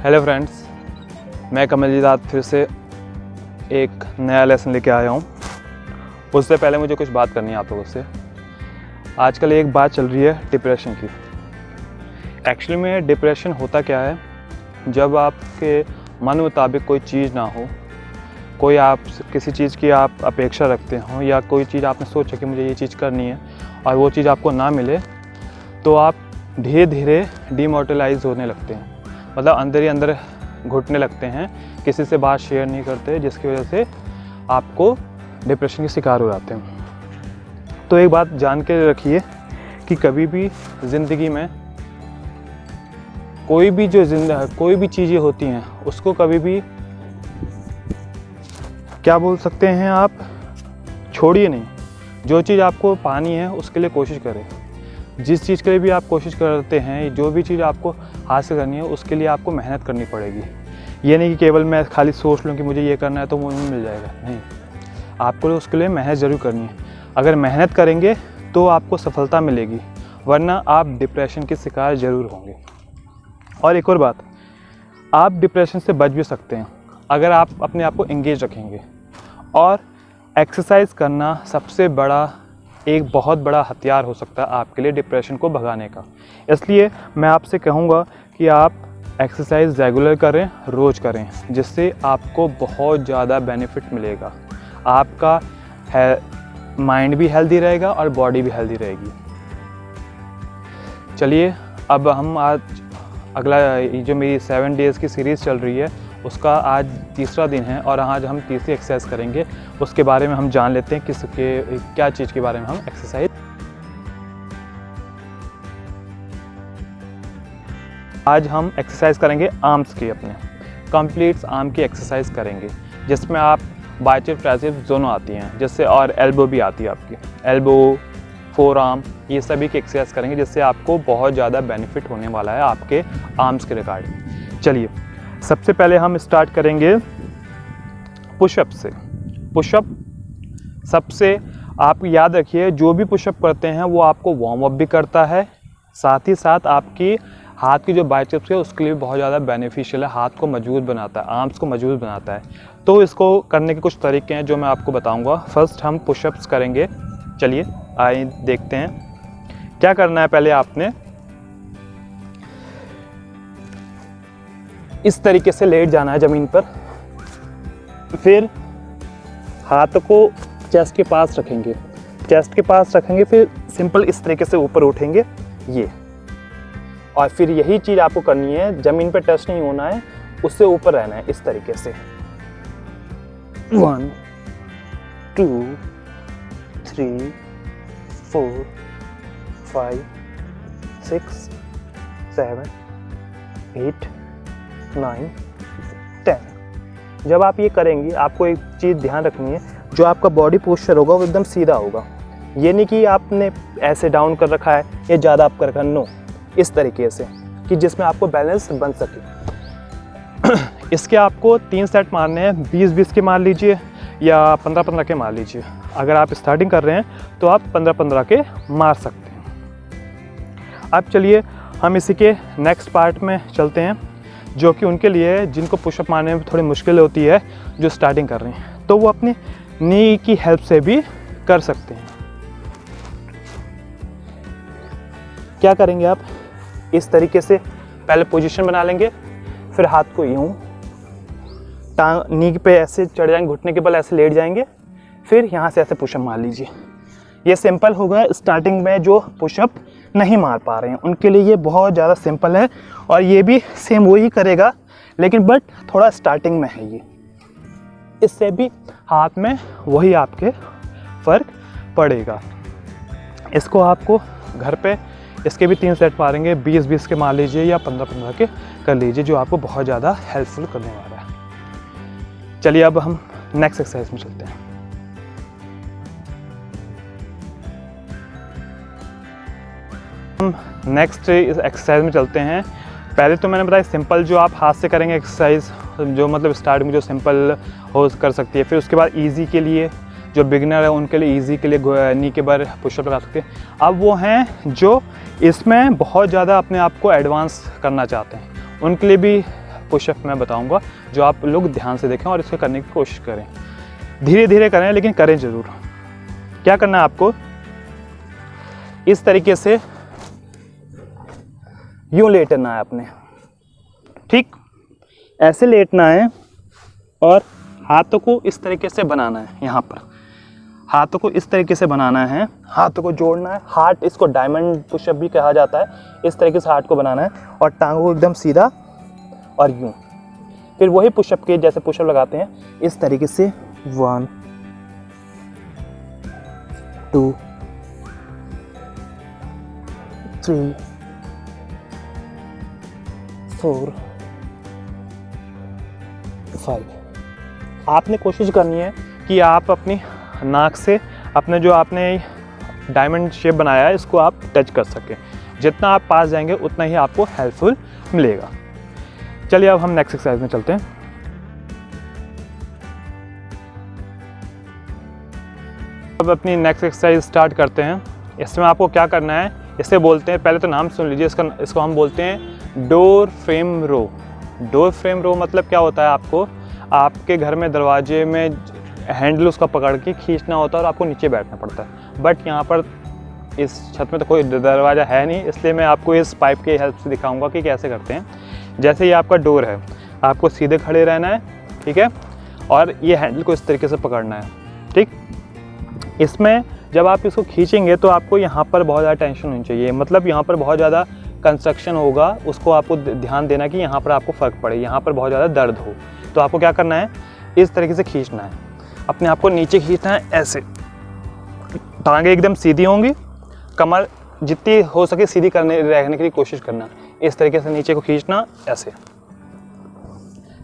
Hello friends, मैं कमलजीत आज फिर से एक नया लेसन लेके आया हूँ। उससे पहले मुझे कुछ बात करनी है आप लोगों से। आजकल एक बात चल रही है डिप्रेशन की। एक्चुअली में डिप्रेशन होता क्या है, जब आपके मन मुताबिक कोई चीज़ ना हो, कोई आप किसी चीज़ की आप अपेक्षा रखते हो या कोई चीज़ आपने सोचा कि मुझे ये चीज़ करनी है और वो चीज़ आपको ना मिले, तो आप धीरे धीरे डिमोटिलाइज होने लगते हैं। मतलब अंदर ही अंदर घुटने लगते हैं, किसी से बात शेयर नहीं करते, जिसकी वजह से आपको डिप्रेशन के शिकार हो जाते हैं। तो एक बात जान के रखिए कि कभी भी ज़िंदगी में कोई भी चीज़ें होती हैं, उसको कभी भी क्या बोल सकते हैं आप, छोड़िए नहीं। जो चीज़ आपको पानी है उसके लिए कोशिश करें। जिस चीज़ के लिए भी आप कोशिश करते हैं, जो भी चीज़ आपको हासिल करनी है, उसके लिए आपको मेहनत करनी पड़ेगी। ये नहीं कि केवल मैं खाली सोच लूँ कि मुझे ये करना है तो मुझे मिल जाएगा, नहीं। आपको उसके लिए मेहनत ज़रूर करनी है। अगर मेहनत करेंगे तो आपको सफलता मिलेगी, वरना आप डिप्रेशन के शिकार ज़रूर होंगे। और एक और बात, आप डिप्रेशन से बच भी सकते हैं अगर आप अपने आप को एंगेज रखेंगे। और एक्सरसाइज करना सबसे बड़ा एक बहुत बड़ा हथियार हो सकता है आपके लिए डिप्रेशन को भगाने का। इसलिए मैं आपसे कहूँगा कि आप एक्सरसाइज रेगुलर करें, रोज़ करें, जिससे आपको बहुत ज़्यादा बेनिफिट मिलेगा। आपका माइंड भी हेल्दी रहेगा और बॉडी भी हेल्दी रहेगी। चलिए अब हम आज अगला जो मेरी 7 डेज़ की सीरीज़ चल रही है उसका आज तीसरा दिन है और आज हम तीसरी एक्सरसाइज करेंगे। उसके बारे में हम जान लेते हैं क्या चीज़ के बारे में हम एक्सरसाइज। आज हम एक्सरसाइज करेंगे आर्म्स की, अपने कंप्लीट आर्म की एक्सरसाइज करेंगे, जिसमें आप बाइसेप ट्राइसेप दोनों आती हैं, जिससे और एल्बो भी आती है। आपकी एल्बो, फोर आर्म, ये सभी की एक्सरसाइज करेंगे, जिससे आपको बहुत ज़्यादा बेनिफिट होने वाला है आपके आर्म्स के रिगार्डिंग। चलिए सबसे पहले हम स्टार्ट करेंगे पुशअप से। पुशअप सबसे आप याद रखिए, जो भी पुशअप करते हैं वो आपको वार्म अप भी करता है, साथ ही साथ आपकी हाथ की जो बाइसेप्स है उसके लिए भी बहुत ज़्यादा बेनिफिशियल है। हाथ को मजबूत बनाता है, आर्म्स को मजबूत बनाता है। तो इसको करने के कुछ तरीके हैं जो मैं आपको बताऊंगा। फर्स्ट हम पुशअप्स करेंगे। चलिए आइए देखते हैं क्या करना है। पहले आपने इस तरीके से लेट जाना है ज़मीन पर, फिर हाथ को चेस्ट के पास रखेंगे, फिर सिंपल इस तरीके से ऊपर उठेंगे ये। और फिर यही चीज़ आपको करनी है, ज़मीन पे टच नहीं होना है, उससे ऊपर रहना है इस तरीके से। 1 2 3 4 5 6 7 8 9 10। जब आप ये करेंगे आपको एक चीज़ ध्यान रखनी है, जो आपका बॉडी पोस्चर होगा वो एकदम सीधा होगा। ये नहीं कि आपने ऐसे डाउन कर रखा है या ज़्यादा अप कर रखा है, नो, इस तरीके से कि जिसमें आपको बैलेंस बन सके। इसके आपको 3 सेट मारने हैं, 20-20 के मार लीजिए या 15-15 के मार लीजिए। अगर आप स्टार्टिंग कर रहे हैं तो आप 15-15 के मार सकते हैं। अब चलिए हम इसी के नेक्स्ट पार्ट में चलते हैं, जो कि उनके लिए जिनको पुशअप मारने में थोड़ी मुश्किल होती है, जो स्टार्टिंग कर रहे हैं, तो वो अपनी नी की हेल्प से भी कर सकते हैं। क्या करेंगे आप, इस तरीके से पहले पोजीशन बना लेंगे, फिर हाथ को यूं टांग नी पे ऐसे चढ़ जाएंगे, घुटने के बल ऐसे लेट जाएंगे, फिर यहाँ से ऐसे पुशअप मार लीजिए। ये सिंपल होगा। स्टार्टिंग में जो पुशअप नहीं मार पा रहे हैं उनके लिए ये बहुत ज़्यादा सिंपल है, और ये भी सेम वही करेगा, लेकिन बट थोड़ा स्टार्टिंग में है ये। इससे भी हाथ में वही आपके फ़र्क पड़ेगा। इसको आपको घर पे इसके भी 3 सेट मारेंगे, 20-20 के मार लीजिए या 15-15 के कर लीजिए, जो आपको बहुत ज़्यादा हेल्पफुल करने वाला है। चलिए अब हम नेक्स्ट एक्सरसाइज में चलते हैं। हम नेक्स्ट एक्सरसाइज में चलते हैं। पहले तो मैंने बताया सिंपल, जो आप हाथ से करेंगे एक्सरसाइज, जो मतलब स्टार्ट में जो सिंपल हो कर सकती है। फिर उसके बाद इजी के लिए जो बिगिनर है उनके लिए ईजी के लिए नी के बार पुशअप लगा सकते हैं। अब वो हैं जो इसमें बहुत ज़्यादा अपने आप को एडवांस करना चाहते हैं, उनके लिए भी पुशअप मैं बताऊंगा, जो आप लोग ध्यान से देखें और इसको करने की कोशिश करें। धीरे धीरे करें लेकिन करें ज़रूर। क्या करना है आपको, इस तरीके से यूँ लेटना है अपने, ठीक ऐसे लेटना है और हाथों को इस तरीके से बनाना है। यहाँ पर हाथों को इस तरीके से बनाना है, हाथों को जोड़ना है। हार्ट, इसको डायमंड पुशअप भी कहा जाता है। इस तरीके से हार्ट को बनाना है और टांगों को एकदम सीधा और यूं। फिर वही पुशअप के जैसे पुशअप लगाते हैं इस तरीके से 1 2 3 4 5। आपने कोशिश करनी है कि आप अपनी नाक से अपने जो आपने डायमंड शेप बनाया है इसको आप टच कर सकें। जितना आप पास जाएंगे उतना ही आपको हेल्पफुल मिलेगा। चलिए अब हम नेक्स्ट एक्सरसाइज में चलते हैं। अब अपनी नेक्स्ट एक्सरसाइज स्टार्ट करते हैं। इसमें आपको क्या करना है, इसे बोलते हैं, पहले तो नाम सुन लीजिए इसको हम बोलते हैं डोर फ्रेम रो। डोर फ्रेम रो मतलब क्या होता है, आपके घर में दरवाजे में हैंडल उसका पकड़ के खींचना होता है और आपको नीचे बैठना पड़ता है। बट यहाँ पर इस छत में तो कोई दरवाज़ा है नहीं, इसलिए मैं आपको इस पाइप की हेल्प से दिखाऊंगा कि कैसे करते हैं। जैसे ये आपका डोर है, आपको सीधे खड़े रहना है, ठीक है, और ये हैंडल को इस तरीके से पकड़ना है, ठीक। इसमें जब आप इसको खींचेंगे तो आपको यहाँ पर बहुत ज़्यादा टेंशन होनी चाहिए, मतलब यहाँ पर बहुत ज़्यादा कंस्ट्रक्शन होगा, उसको आपको ध्यान देना कि यहाँ पर आपको फ़र्क पड़े, यहाँ पर बहुत ज़्यादा दर्द हो। तो आपको क्या करना है, इस तरीके से खींचना है, अपने आप को नीचे खींचना है ऐसे। टांगे एकदम सीधी होंगी, कमर जितनी हो सके सीधी रहने की कोशिश करना। इस तरीके से नीचे को खींचना ऐसे।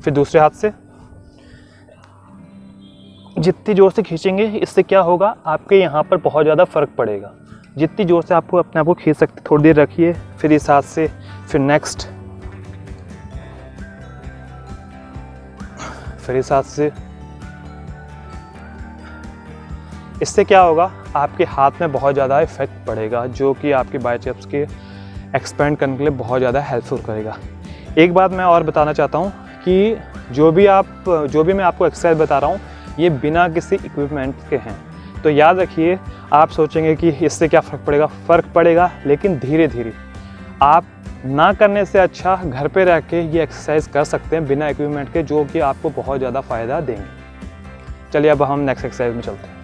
फिर दूसरे हाथ से जितनी जोर से खींचेंगे इससे क्या होगा, आपके यहाँ पर बहुत ज़्यादा फ़र्क पड़ेगा। जितनी जोर से आपको अपने आप को खींच सकते, थोड़ी देर रखिए, फिर इस हाथ से, फिर नेक्स्ट, फिर इस हाथ से। इससे क्या होगा, आपके हाथ में बहुत ज़्यादा इफेक्ट पड़ेगा, जो कि आपके बाइसेप्स के एक्सपेंड करने के लिए बहुत ज़्यादा हेल्पफुल करेगा। एक बात मैं और बताना चाहता हूँ कि जो भी मैं आपको एक्सरसाइज बता रहा हूँ ये बिना किसी इक्विपमेंट के हैं। तो याद रखिए, आप सोचेंगे कि इससे क्या फ़र्क पड़ेगा, लेकिन धीरे धीरे। आप ना करने से अच्छा घर पे रह के ये एक्सरसाइज कर सकते हैं बिना इक्विपमेंट के, जो कि आपको बहुत ज़्यादा फ़ायदा देंगे। चलिए अब हम नेक्स्ट एक्सरसाइज में चलते हैं।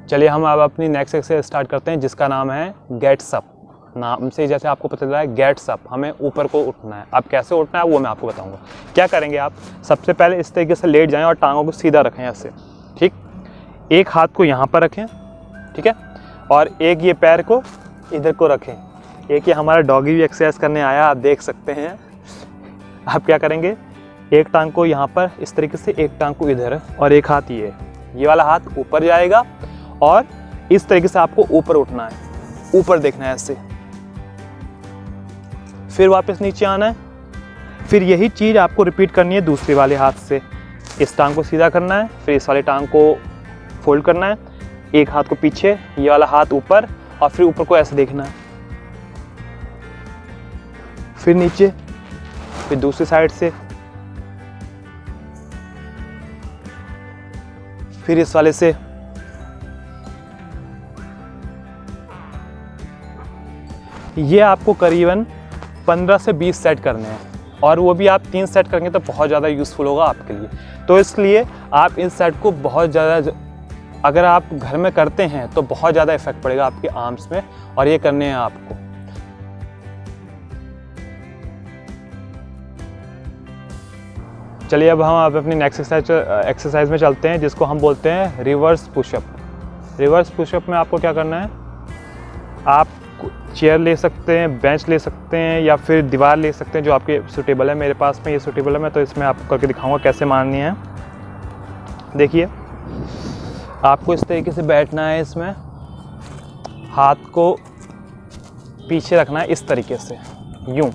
चलिए हम अब अपनी नेक्स्ट एक्सरसाइज स्टार्ट करते हैं, जिसका नाम है गेट्स अप। नाम से जैसे आपको पता चल रहा है गेट्स अप, हमें ऊपर को उठना है। अब कैसे उठना है वो मैं आपको बताऊंगा। क्या करेंगे आप, सबसे पहले इस तरीके से लेट जाएं और टांगों को सीधा रखें ऐसे, ठीक। एक हाथ को यहाँ पर रखें, ठीक है, और एक ये पैर को इधर को रखें। एक ये हमारा डॉगी भी एक्सरसाइज करने आया, आप देख सकते हैं। आप क्या करेंगे, एक टांग को यहाँ पर इस तरीके से, एक टांग को इधर, और एक हाथ ये वाला हाथ ऊपर जाएगा और इस तरीके से आपको ऊपर उठना है, ऊपर देखना है ऐसे। फिर वापस नीचे आना है। फिर यही चीज़ आपको रिपीट करनी है दूसरे वाले हाथ से। इस टांग को सीधा करना है, फिर इस वाले टांग को फोल्ड करना है, एक हाथ को पीछे, ये वाला हाथ ऊपर, और फिर ऊपर को ऐसे देखना है। फिर नीचे, फिर दूसरी साइड से, फिर इस वाले से। ये आपको करीबन 15 से 20 सेट करने हैं, और वो भी आप 3 सेट करेंगे तो बहुत ज़्यादा यूज़फुल होगा आपके लिए। तो इसलिए आप इन सेट को बहुत ज़्यादा, अगर आप घर में करते हैं तो बहुत ज़्यादा इफेक्ट पड़ेगा आपके आर्म्स में, और ये करने हैं आपको। चलिए अब हम अपनी नेक्स्ट एक्सरसाइज में चलते हैं, जिसको हम बोलते हैं रिवर्स पुशअप। रिवर्स पुशअप में आपको क्या करना है, आप चेयर ले सकते हैं, बेंच ले सकते हैं, या फिर दीवार ले सकते हैं, जो आपके सूटेबल है। मेरे पास में ये सूटेबल है, मैं तो इसमें आपको करके दिखाऊंगा कैसे मारनी है। देखिए, आपको इस तरीके से बैठना है, इसमें हाथ को पीछे रखना है इस तरीके से, यूं।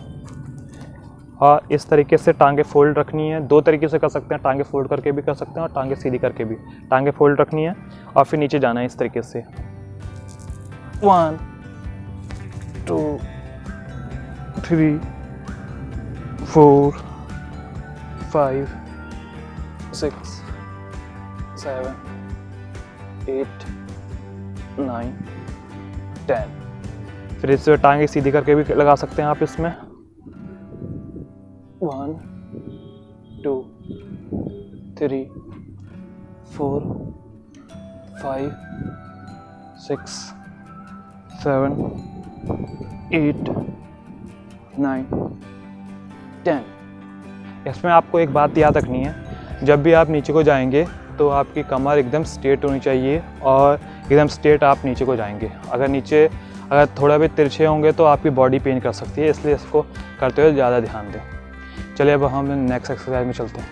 और इस तरीके से टांगे फोल्ड रखनी है। 2 तरीके से कर सकते हैं, टांगे फोल्ड करके भी कर सकते हैं और टांगे सीधी करके भी। टांगे फोल्ड रखनी है और फिर नीचे जाना है इस तरीके से। 1 2 3 4 5 6 7 8 9 10। फिर इस टांगे सीधी करके भी लगा सकते हैं आप इसमें। 1 2 3 4 5 6 7 8 9 10। इसमें आपको एक बात याद रखनी है, जब भी आप नीचे को जाएंगे तो आपकी कमर एकदम स्ट्रेट होनी चाहिए और एकदम स्ट्रेट आप नीचे को जाएंगे। अगर थोड़ा भी तिरछे होंगे तो आपकी बॉडी पेन कर सकती है, इसलिए इसको करते हुए ज़्यादा ध्यान दें। चलिए अब हम नेक्स्ट एक्सरसाइज में चलते हैं।